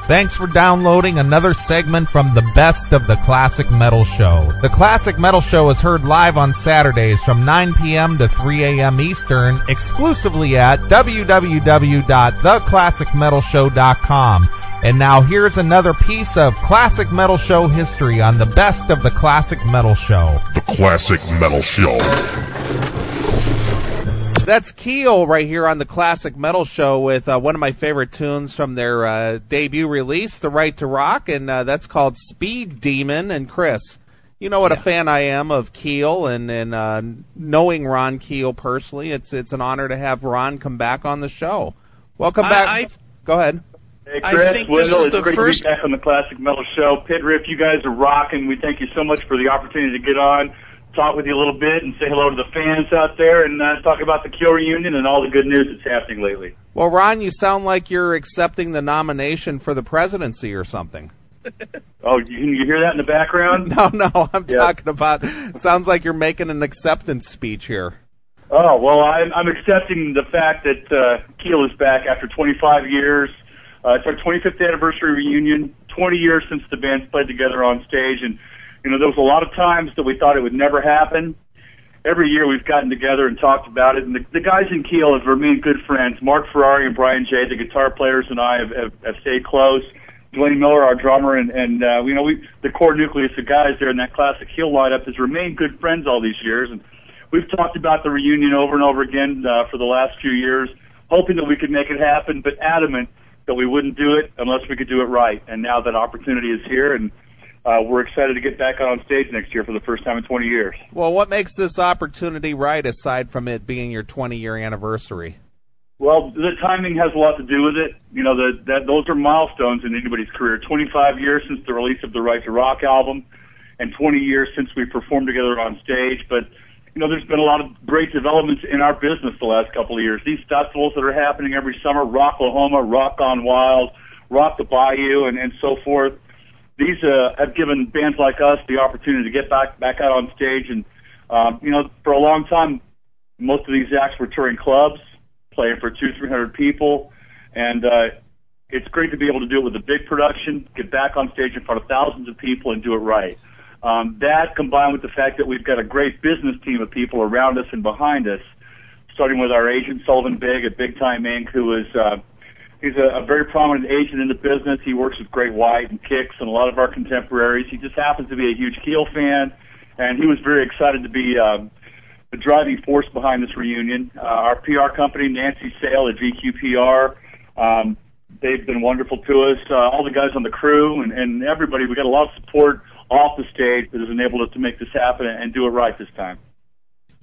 Thanks for downloading another segment from the Best of the Classic Metal Show. The Classic Metal Show is heard live on Saturdays from 9 p.m. to 3 a.m. Eastern, exclusively at www.theclassicmetalshow.com. And now here's another piece of Classic Metal Show history on the Best of the Classic Metal Show. The Classic Metal Show. That's Keel right here on the Classic Metal Show with one of my favorite tunes from their debut release, The Right to Rock, and that's called Speed Demon. And Chris, you know what a fan I am of Keel, and knowing Ron Keel personally, it's an honor to have Ron come back on the show. Welcome back. Go ahead. Hey, Chris, it's great to be back on the Classic Metal Show. Pit Riff, you guys are rocking. We thank you so much for the opportunity to get on, talk with you a little bit, and say hello to the fans out there, and talk about the Keel reunion and all the good news that's happening lately. Well, Ron, you sound like you're accepting the nomination for the presidency or something. Oh, you hear that in the background? No, I'm talking about, sounds like you're making an acceptance speech here. Oh, well, I'm accepting the fact that Keel is back after 25 years. It's our 25th anniversary reunion, 20 years since the band's played together on stage, and you know, there was a lot of times that we thought it would never happen. Every year we've gotten together and talked about it, and the guys in Keel have remained good friends. Mark Ferrari and Brian J., the guitar players, and I have stayed close. Dwayne Miller, our drummer, and you know, the core nucleus of guys there in that classic Keel lineup has remained good friends all these years. And we've talked about the reunion over and over again for the last few years, hoping that we could make it happen, but adamant that we wouldn't do it unless we could do it right. And now that opportunity is here, and we're excited to get back on stage next year for the first time in 20 years. Well, what makes this opportunity right, aside from it being your 20-year anniversary? Well, the timing has a lot to do with it. You know, those are milestones in anybody's career. 25 years since the release of the Right to Rock album, and 20 years since we performed together on stage. But, you know, there's been a lot of great developments in our business the last couple of years. These festivals that are happening every summer, Rocklahoma, Rock Gone Wild, Rock the Bayou, and so forth, these have given bands like us the opportunity to get back out on stage. And, you know, for a long time, most of these acts were touring clubs, playing for 200-300 people. And it's great to be able to do it with a big production, get back on stage in front of thousands of people and do it right. That, combined with the fact that we've got a great business team of people around us and behind us, starting with our agent, Sullivan Big at Big Time Inc., who is he's a very prominent agent in the business. He works with Great White and Kix and a lot of our contemporaries. He just happens to be a huge Keel fan, and he was very excited to be the driving force behind this reunion. Our PR company, Nancy Sale at VQPR, they've been wonderful to us. All the guys on the crew and everybody, we got a lot of support off the stage that has enabled us to make this happen and do it right this time.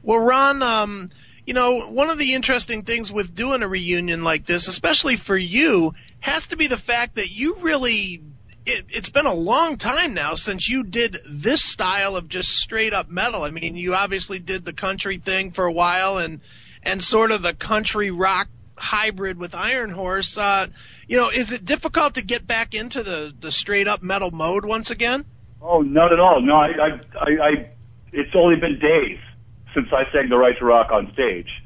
Well, Ron, you know, one of the interesting things with doing a reunion like this, especially for you, has to be the fact that you really, it's been a long time now since you did this style of just straight up metal. I mean, you obviously did the country thing for a while and sort of the country rock hybrid with Iron Horse. You know, is it difficult to get back into the straight up metal mode once again? Oh, not at all. No, it's only been days since I sang The Right to Rock on stage.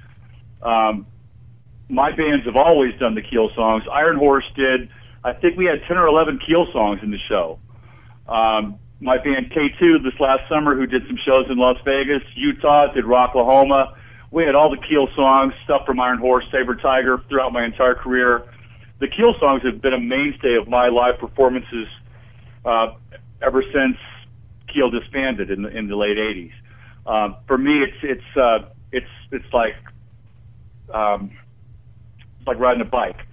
My bands have always done the Keel songs. Iron Horse did. I think we had 10 or 11 Keel songs in the show. My band K2 this last summer, who did some shows in Las Vegas, Utah, did Rocklahoma. We had all the Keel songs, stuff from Iron Horse, Saber Tiger, throughout my entire career. The Keel songs have been a mainstay of my live performances ever since Keel disbanded in the late '80s. For me, it's like riding a bike.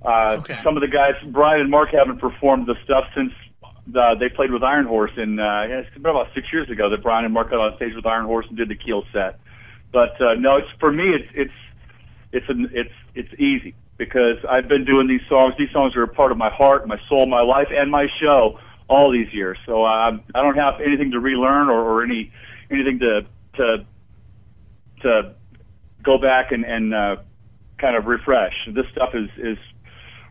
Okay. Some of the guys, Brian and Mark, haven't performed the stuff since they played with Iron Horse, and it's been about 6 years ago that Brian and Mark got on stage with Iron Horse and did the Keel set. But no, it's for me, it's easy because I've been doing these songs. These songs are a part of my heart, my soul, my life, and my show all these years. So I don't have anything to relearn or anything to go back and kind of refresh. This stuff is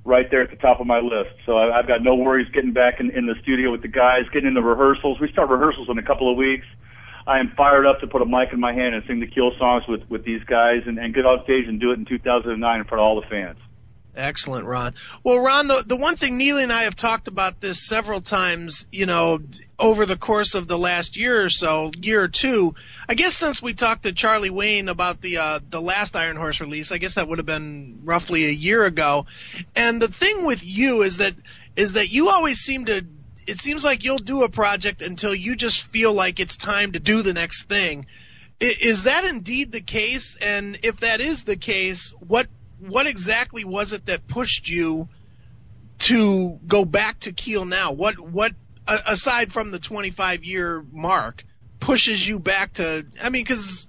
right there at the top of my list. So I've got no worries getting back in the studio with the guys, getting into rehearsals. We start rehearsals in a couple of weeks. I am fired up to put a mic in my hand and sing the Keel songs with these guys and get on stage and do it in 2009 in front of all the fans. Excellent, Ron. Well, Ron, the one thing Neely and I have talked about this several times, over the course of the last year or so, year or two. I guess since we talked to Charlie Wayne about the last Iron Horse release, I guess that would have been roughly a year ago. And the thing with you is that you always seem to. It seems like you'll do a project until you just feel like it's time to do the next thing. Is that indeed the case? And if that is the case, what exactly was it that pushed you to go back to Keel now? What aside from the 25-year mark pushes you back to? I mean, because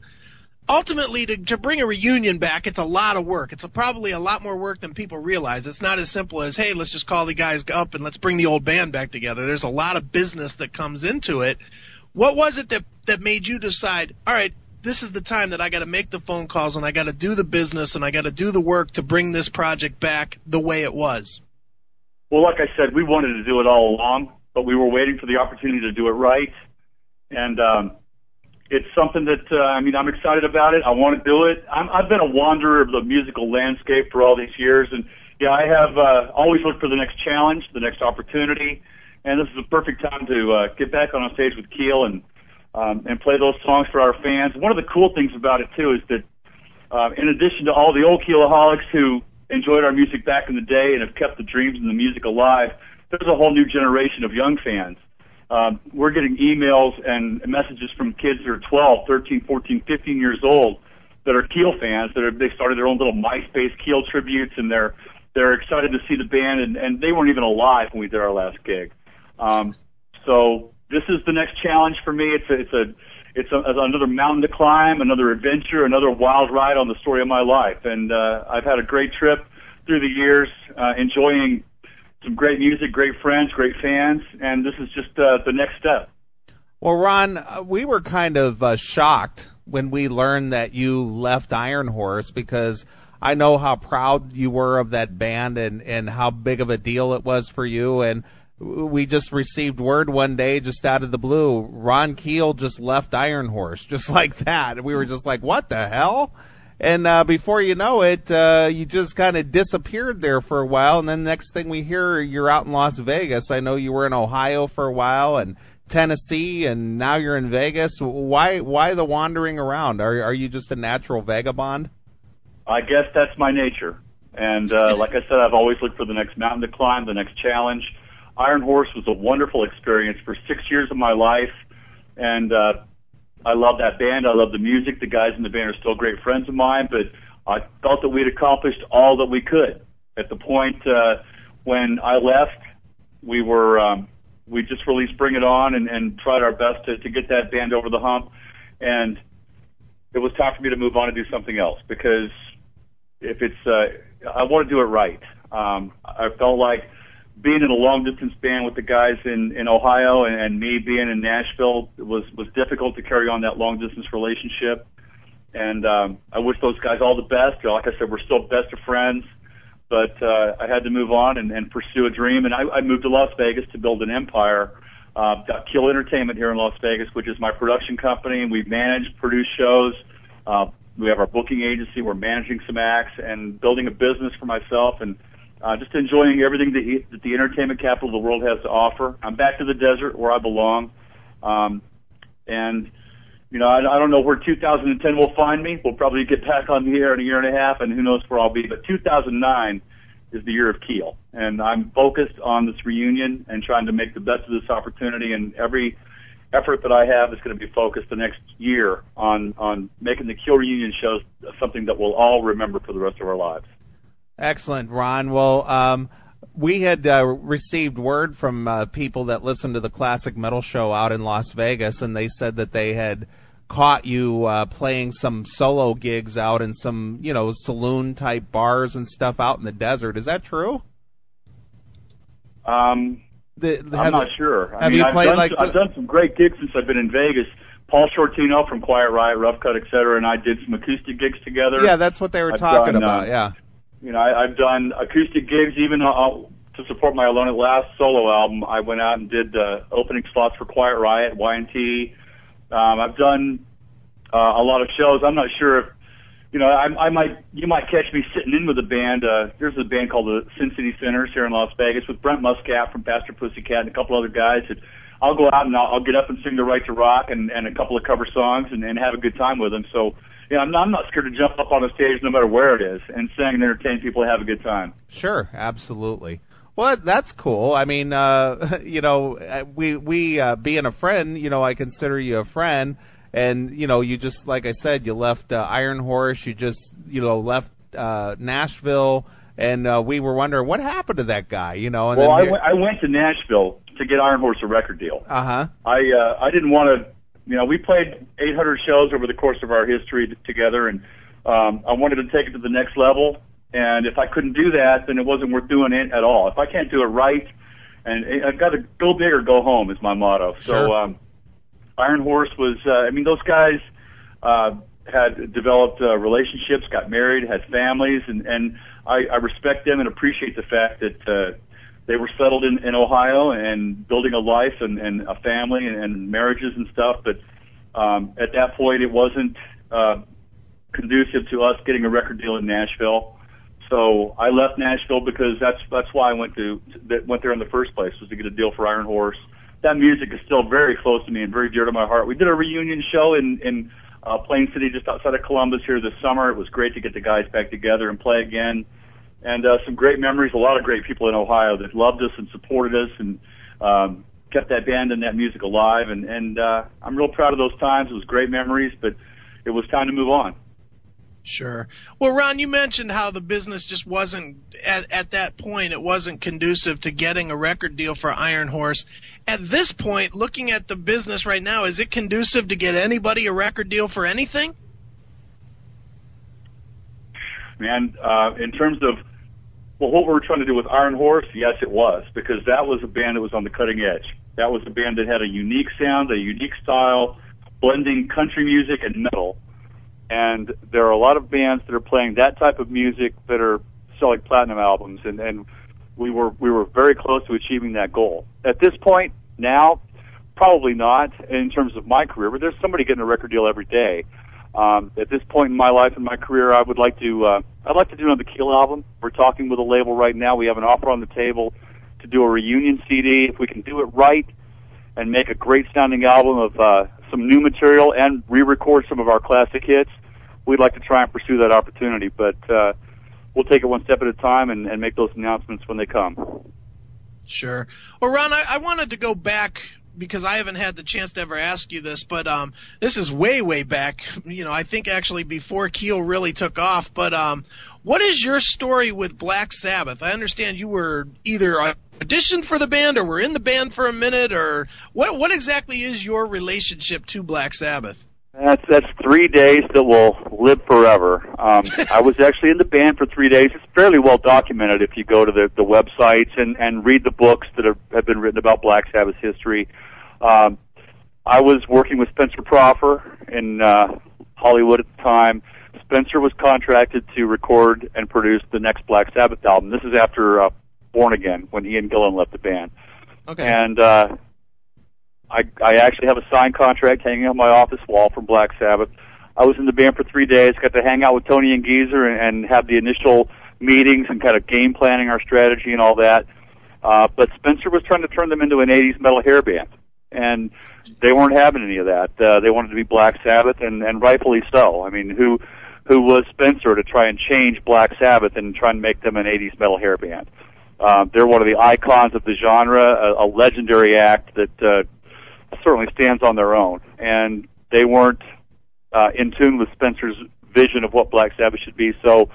ultimately to bring a reunion back, it's a lot of work. It's probably a lot more work than people realize. It's not as simple as, hey, let's just call the guys up and let's bring the old band back together. There's a lot of business that comes into it. What was it that made you decide, all right, this is the time that I got to make the phone calls and I got to do the business and I got to do the work to bring this project back the way it was? Well, like I said, we wanted to do it all along, but we were waiting for the opportunity to do it right. And it's something that, I'm excited about it. I want to do it. I've been a wanderer of the musical landscape for all these years. And, yeah, I have always looked for the next challenge, the next opportunity. And this is a perfect time to get back on stage with Keel and play those songs for our fans. One of the cool things about it, too, is that in addition to all the old Keelaholics who enjoyed our music back in the day and have kept the dreams and the music alive, there's a whole new generation of young fans. We're getting emails and messages from kids that are 12, 13, 14, 15 years old that are Keel fans. They started their own little MySpace Keel tributes, and they're excited to see the band, and they weren't even alive when we did our last gig. So this is the next challenge for me. It's another mountain to climb, another adventure, another wild ride on the story of my life. And I've had a great trip through the years, enjoying some great music, great friends, great fans, and this is just the next step. Well, Ron, we were kind of shocked when we learned that you left Iron Horse, because I know how proud you were of that band and how big of a deal it was for you. And we just received word one day, just out of the blue, Ron Keel just left Iron Horse, just like that. And we were just like, what the hell? And before you know it, you just kind of disappeared there for a while. And then next thing we hear, you're out in Las Vegas. I know you were in Ohio for a while and Tennessee, and now you're in Vegas. Why the wandering around? Are you just a natural vagabond? I guess that's my nature. And like I said, I've always looked for the next mountain to climb, the next challenge. Iron Horse was a wonderful experience for 6 years of my life. And I love that band. I love the music. The guys in the band are still great friends of mine, but I felt that we'd accomplished all that we could. At the point when I left, we just released Bring It On and tried our best to get that band over the hump. And it was time for me to move on and do something else, because I want to do it right. I felt like being in a long-distance band with the guys in Ohio and me being in Nashville was difficult to carry on that long-distance relationship. And I wish those guys all the best. Like I said, we're still best of friends. But I had to move on and pursue a dream. And I moved to Las Vegas to build an empire. Got Keel Entertainment here in Las Vegas, which is my production company. We manage, produce shows. We have our booking agency. We're managing some acts and building a business for myself, and just enjoying everything that the entertainment capital of the world has to offer. I'm back to the desert where I belong. And, I don't know where 2010 will find me. We'll probably get back on the air in a year and a half, and who knows where I'll be. But 2009 is the year of Keel. And I'm focused on this reunion and trying to make the best of this opportunity. And every effort that I have is going to be focused the next year on making the Keel reunion shows something that we'll all remember for the rest of our lives. Excellent, Ron. Well, we had received word from people that listen to the Classic Metal Show out in Las Vegas, and they said that they had caught you playing some solo gigs out in some, saloon-type bars and stuff out in the desert. Is that true? I'm not sure. I've done some great gigs since I've been in Vegas. Paul Shortino from Quiet Riot, Rough Cut, etc., and I did some acoustic gigs together. Yeah, that's what they were talking about, yeah. I've done acoustic gigs even to support my Alone at Last solo album. I went out and did opening slots for Quiet Riot, Y&T. I've done a lot of shows. I'm not sure if you might catch me sitting in with a band. There's a band called the Sin City Sinners here in Las Vegas with Brent Muscat from Pastor Pussycat and a couple other guys. And I'll go out and I'll get up and sing the Right to Rock and a couple of cover songs and have a good time with them. So, I'm not scared to jump up on a stage no matter where it is and sing and entertain people and have a good time. Sure, absolutely. Well, that's cool. I mean, we being a friend, I consider you a friend. And, you just, like I said, you left Iron Horse, you just, left Nashville, and we were wondering what happened to that guy, And I went to Nashville to get Iron Horse a record deal. Uh-huh. I didn't want to, we played 800 shows over the course of our history together, and I wanted to take it to the next level. And if I couldn't do that, then it wasn't worth doing it at all. If I can't do it right, and I've got to go big or go home is my motto. Sure. So Iron Horse was, those guys had developed relationships, got married, had families, and I respect them and appreciate the fact that they were settled in Ohio and building a life and a family and marriages and stuff. But at that point, it wasn't conducive to us getting a record deal in Nashville. So I left Nashville because that's why I went there in the first place, was to get a deal for Iron Horse. That music is still very close to me and very dear to my heart. We did a reunion show in Plain City, just outside of Columbus here this summer. It was great to get the guys back together and play again. And some great memories, a lot of great people in Ohio that loved us and supported us and kept that band and that music alive. And I'm real proud of those times. It was great memories, but it was time to move on. Sure. Well, Ron, you mentioned how the business just wasn't, at that point, it wasn't conducive to getting a record deal for Iron Horse. At this point, looking at the business right now, is it conducive to get anybody a record deal for anything? Man, in terms of what we were trying to do with Iron Horse, yes, it was, because that was a band that was on the cutting edge. That was a band that had a unique sound, a unique style, blending country music and metal. And there are a lot of bands that are playing that type of music that are selling platinum albums, and we were very close to achieving that goal. At this point, now, probably not in terms of my career, but there's somebody getting a record deal every day. At this point in my life and my career, I'd like to do another Keel album. We're talking with a label right now. We have an offer on the table to do a reunion CD. If we can do it right and make a great sounding album of some new material and re-record some of our classic hits, we'd like to try and pursue that opportunity. But we'll take it one step at a time and make those announcements when they come. Sure. Well, Ron, I wanted to go back because I haven't had the chance to ever ask you this, but this is way, way back. I think actually before Keel really took off. But what is your story with Black Sabbath? I understand you were either auditioned for the band or were in the band for a minute, or what exactly is your relationship to Black Sabbath? That's 3 days that will live forever. I was actually in the band for 3 days. It's fairly well documented if you go to the websites and read the books that have been written about Black Sabbath's history. I was working with Spencer Proffer in Hollywood at the time. Spencer was contracted to record and produce the next Black Sabbath album. This is after Born Again, when Ian Gillan left the band. Okay. And I actually have a signed contract hanging on my office wall from Black Sabbath. I was in the band for 3 days, got to hang out with Tony and Geezer and have the initial meetings and kind of game planning our strategy and all that. But Spencer was trying to turn them into an 80s metal hair band, and they weren't having any of that. They wanted to be Black Sabbath, and rightfully so. I mean, who was Spencer to try and change Black Sabbath and try and make them an 80s metal hair band? They're one of the icons of the genre, a legendary act that certainly stands on their own, and they weren't in tune with Spencer's vision of what Black Sabbath should be, so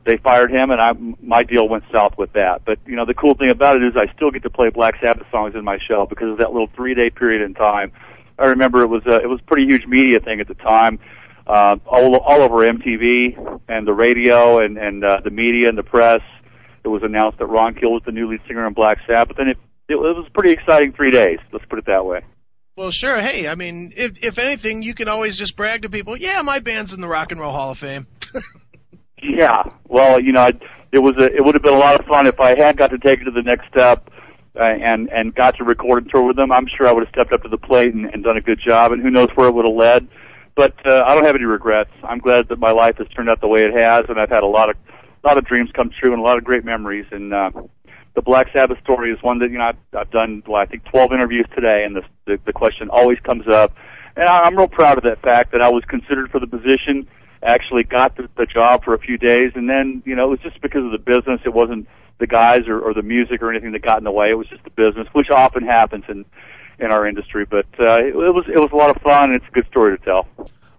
they fired him, and my deal went south with that. But the cool thing about it is I still get to play Black Sabbath songs in my show because of that little 3-day period in time. I remember it was a pretty huge media thing at the time, all over MTV and the radio and the media and the press. It was announced that Ron Keel was the new lead singer in Black Sabbath, and it was a pretty exciting 3 days, let's put it that way. Well, sure. Hey, I mean, if anything, you can always just brag to people, yeah, my band's in the Rock and Roll Hall of Fame. Yeah. Well, it would have been a lot of fun if I had got to take it to the next step and got to record and tour with them. I'm sure I would have stepped up to the plate and done a good job, and who knows where it would have led. But I don't have any regrets. I'm glad that my life has turned out the way it has, and I've had a lot of dreams come true and a lot of great memories. And the Black Sabbath story is one that, you know, I've done, I think, 12 interviews today, and the question always comes up. And I'm real proud of that fact that I was considered for the position, actually got the job for a few days, and then, you know, it was just because of the business. It wasn't the guys or the music or anything that got in the way. It was just the business, which often happens in our industry. But it was a lot of fun, and it's a good story to tell.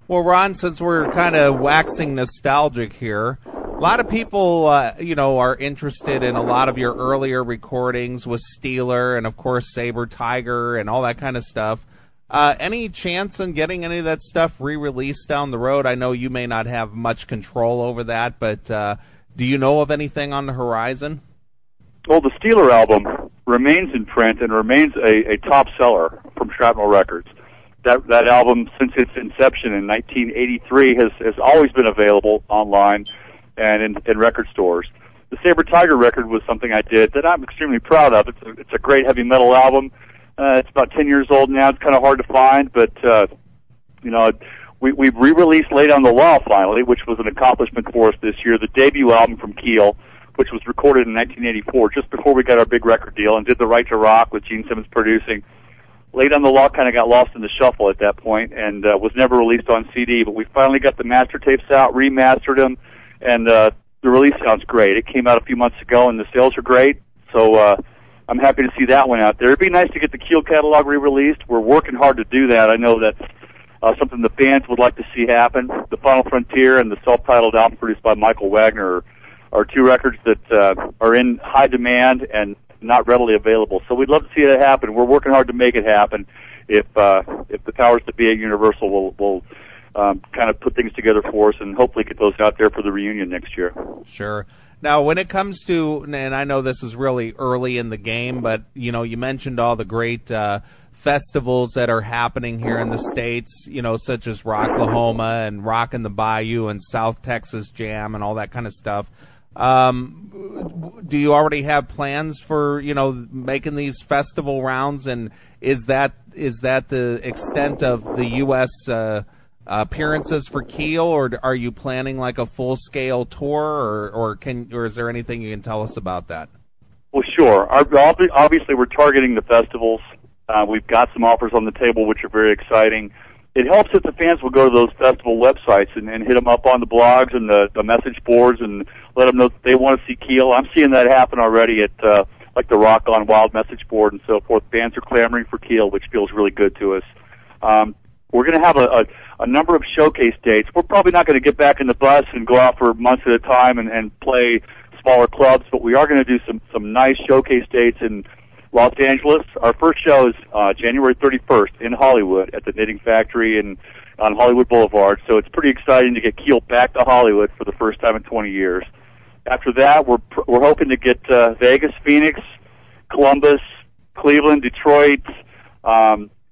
Well, Ron, since we're kind of waxing nostalgic here, a lot of people, you know, are interested in a lot of your earlier recordings with Steeler and, of course, Saber Tiger and all that kind of stuff. Any chance in getting any of that stuff re-released down the road? I know you may not have much control over that, but do you know of anything on the horizon? Well, the Steeler album remains in print and remains a top seller from Shrapnel Records. That album, since its inception in 1983, has always been available online and in record stores. The Saber Tiger record was something I did that I'm extremely proud of. It's a great heavy metal album. It's about 10 years old now. It's kind of hard to find, but you know, we've re-released Lay Down the Law finally, which was an accomplishment for us this year. The debut album from Keel, which was recorded in 1984, just before we got our big record deal and did The Right to Rock with Gene Simmons producing. Lay Down the Law kind of got lost in the shuffle at that point and was never released on CD, but we finally got the master tapes out, remastered them, and the release sounds great. It came out a few months ago, and the sales are great, so I'm happy to see that one out there. It'd be nice to get the Keel catalog re-released. We're working hard to do that. I know that's something the fans would like to see happen. The Final Frontier and the self-titled album produced by Michael Wagner are two records that are in high demand and not readily available. So we'd love to see that happen. We're working hard to make it happen. If the powers that be at Universal will kind of put things together for us and hopefully get those out there for the reunion next year. Sure. Now, when it comes to, and I know this is really early in the game, but, you know, you mentioned all the great festivals that are happening here in the States, you know, such as Rocklahoma and Rockin' the Bayou and South Texas Jam and all that kind of stuff. Do you already have plans for, you know, making these festival rounds, and is that the extent of the U.S. Appearances for Keel, or are you planning like a full-scale tour, or is there anything you can tell us about that? Well, sure. Obviously, we're targeting the festivals. We've got some offers on the table, which are very exciting. It helps if the fans will go to those festival websites and hit them up on the blogs and the message boards and let them know that they want to see Keel. I'm seeing that happen already at like the Rock on Wild message board and so forth. Fans are clamoring for Keel, which feels really good to us. We're going to have a number of showcase dates. We're probably not going to get back in the bus and go out for months at a time and play smaller clubs, but we are going to do some nice showcase dates in Los Angeles. Our first show is January 31st in Hollywood at the Knitting Factory on Hollywood Boulevard. So it's pretty exciting to get Keel back to Hollywood for the first time in 20 years. After that, we're hoping to get Vegas, Phoenix, Columbus, Cleveland, Detroit,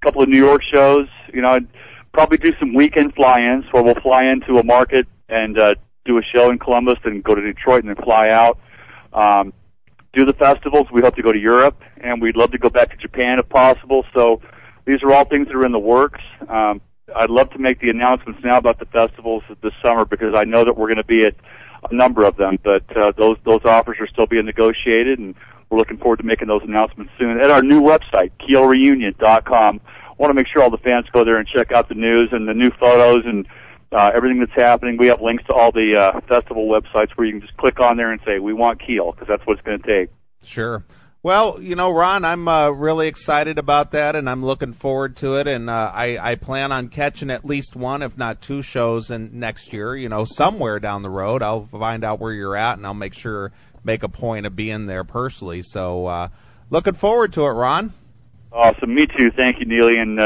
couple of New York shows. You know, I'd probably do some weekend fly-ins where we'll fly into a market and do a show in Columbus and go to Detroit and then fly out. Do the festivals. We hope to go to Europe, and we'd love to go back to Japan if possible. So these are all things that are in the works. I'd love to make the announcements now about the festivals this summer because I know that we're going to be at a number of them, but those offers are still being negotiated, and we're looking forward to making those announcements soon at our new website, keelreunion.com. I want to make sure all the fans go there and check out the news and the new photos and everything that's happening. We have links to all the festival websites where you can just click on there and say, we want Keel, because that's what it's going to take. Sure. Well, you know, Ron, I'm really excited about that, and I'm looking forward to it, and I plan on catching at least one, if not two shows next year, you know, somewhere down the road. I'll find out where you're at, and I'll make a point of being there personally. So looking forward to it, Ron. Awesome. Me too. Thank you, Neely, and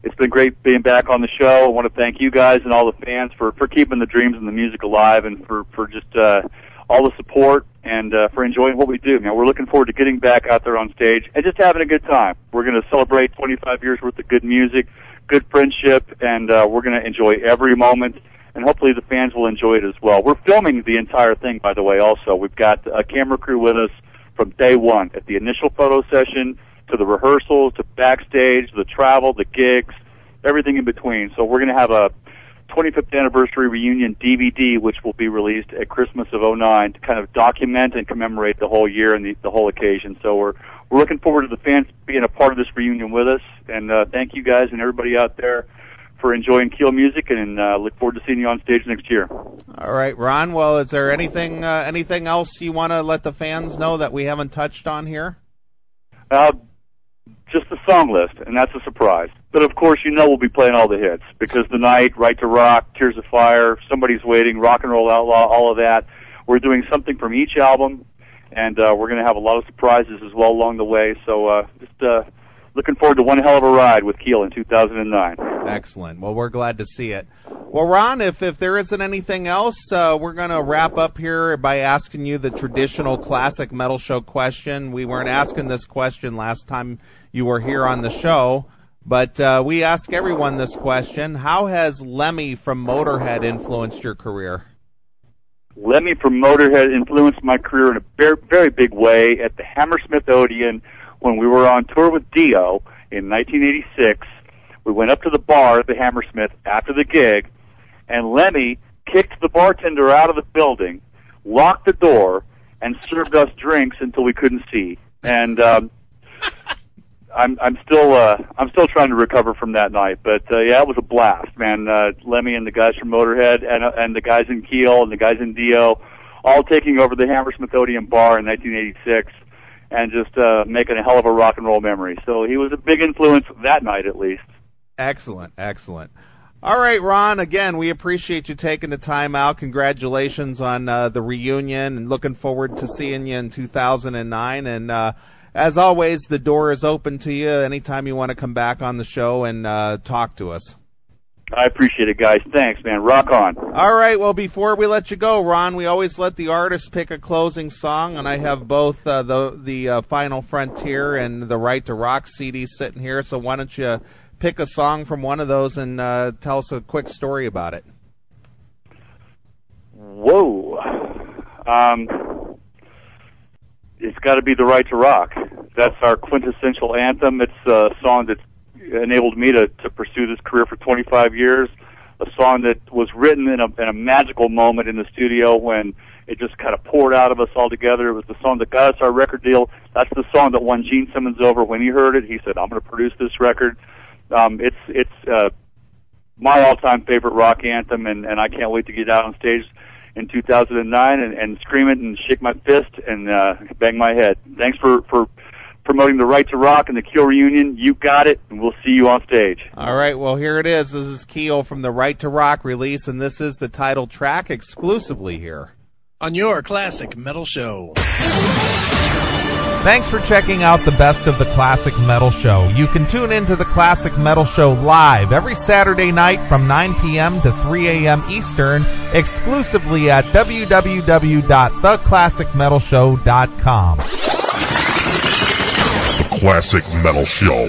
it's been great being back on the show. I want to thank you guys and all the fans for keeping the dreams and the music alive, and for just all the support and for enjoying what we do. Now, we're looking forward to getting back out there on stage and just having a good time. We're going to celebrate 25 years worth of good music, good friendship, and we're going to enjoy every moment, and hopefully the fans will enjoy it as well. We're filming the entire thing, by the way, also. We've got a camera crew with us from day one, at the initial photo session, to the rehearsals, to backstage, the travel, the gigs. everything in between. So we're going to have a 25th anniversary reunion DVD, which will be released at Christmas of '09 to kind of document and commemorate the whole year and the whole occasion. So we're looking forward to the fans being a part of this reunion with us. And thank you guys and everybody out there for enjoying Keel music, and look forward to seeing you on stage next year. All right, Ron. Well, is there anything else you want to let the fans know that we haven't touched on here? Just the song list, and that's a surprise. But of course, we'll be playing all the hits, because The Night, Right to Rock, Tears of Fire, Somebody's Waiting, Rock and Roll Outlaw, all of that. We're doing something from each album, and we're going to have a lot of surprises as well along the way. So just looking forward to one hell of a ride with Keel in 2009. Excellent. Well, we're glad to see it. Well, Ron, if there isn't anything else, we're going to wrap up here by asking you the traditional Classic Metal Show question. We weren't asking this question last time you were here on the show, but we ask everyone this question. How has Lemmy from Motorhead influenced your career? Lemmy from Motorhead influenced my career in a very, very big way at the Hammersmith Odeon when we were on tour with Dio in 1986. We went up to the bar at the Hammersmith after the gig, and Lemmy kicked the bartender out of the building, locked the door, and served us drinks until we couldn't see. And I'm still trying to recover from that night, but yeah, it was a blast, man. Lemmy and the guys from Motorhead and the guys in Keel and the guys in Dio, all taking over the Hammersmith Odeon bar in 1986, and just making a hell of a rock and roll memory. So he was a big influence that night, at least. Excellent, excellent. All right, Ron, again, we appreciate you taking the time out. Congratulations on the reunion, and looking forward to seeing you in 2009. And as always, the door is open to you anytime you want to come back on the show and talk to us. I appreciate it, guys. Thanks, man. Rock on. All right, well, before we let you go, Ron, we always let the artist pick a closing song, and I have both the Final Frontier and the Right to Rock CD sitting here, so why don't you pick a song from one of those and tell us a quick story about it. Whoa. It's got to be The Right to Rock. That's our quintessential anthem. It's a song that's enabled me to pursue this career for 25 years, a song that was written in a magical moment in the studio when it just kind of poured out of us all together. It was the song that got us our record deal. That's the song that won Gene Simmons over. When he heard it, he said, I'm going to produce this record. It's my all-time favorite rock anthem, and I can't wait to get out on stage in 2009 and scream it and shake my fist and bang my head. Thanks for promoting The Right to Rock and the Keel reunion. You got it, and we'll see you on stage. All right, well, here it is. This is Keel from the Right to Rock release, and this is the title track exclusively here on your Classic Metal Show. Thanks for checking out the best of the Classic Metal Show. You can tune into the Classic Metal Show live every Saturday night from 9 p.m. to 3 a.m. Eastern, exclusively at www.theclassicmetalshow.com. The Classic Metal Show.